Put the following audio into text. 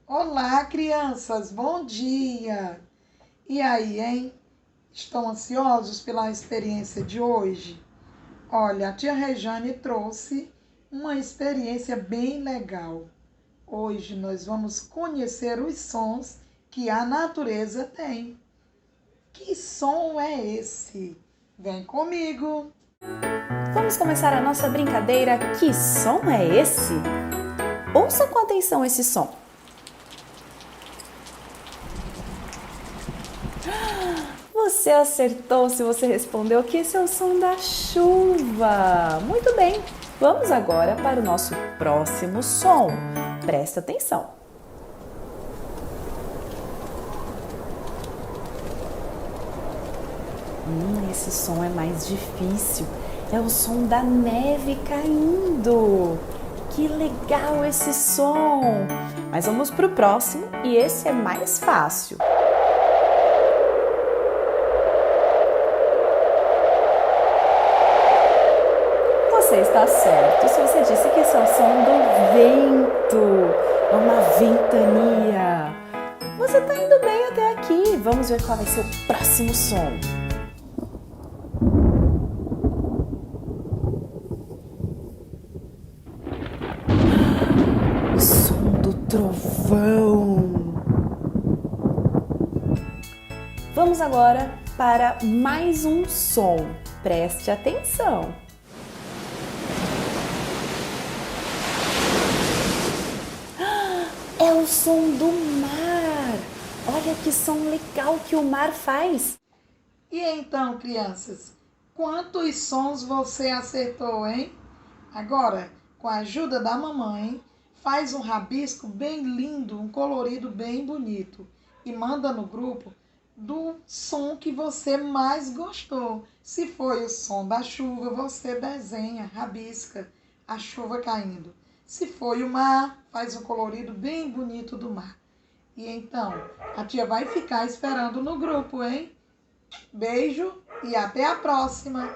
Olá, crianças, bom dia! E aí, hein? Estão ansiosos pela experiência de hoje? Olha, a tia Rejane trouxe uma experiência bem legal. Hoje nós vamos conhecer os sons que a natureza tem. Que som é esse? Vem comigo! Vamos começar a nossa brincadeira. Que som é esse? Ouça com atenção esse som. Você acertou se você respondeu que esse é o som da chuva. Muito bem, vamos agora para o nosso próximo som. Presta atenção. Esse som é mais difícil. É o som da neve caindo. Que legal esse som! Mas vamos para o próximo e esse é mais fácil. Você está certo se você disse que esse é o som do vento. É uma ventania. Você está indo bem até aqui. Vamos ver qual vai ser o próximo som. O som do trovão. Vamos agora para mais um som. Preste atenção. É o som do mar. Olha que som legal que o mar faz. E então, crianças, quantos sons você acertou, hein? Agora, com a ajuda da mamãe, faz um rabisco bem lindo, um colorido bem bonito e manda no grupo do som que você mais gostou. Se foi o som da chuva, você desenha, rabisca a chuva caindo. Se foi o mar, faz um colorido bem bonito do mar. E então, a tia vai ficar esperando no grupo, hein? Beijo e até a próxima!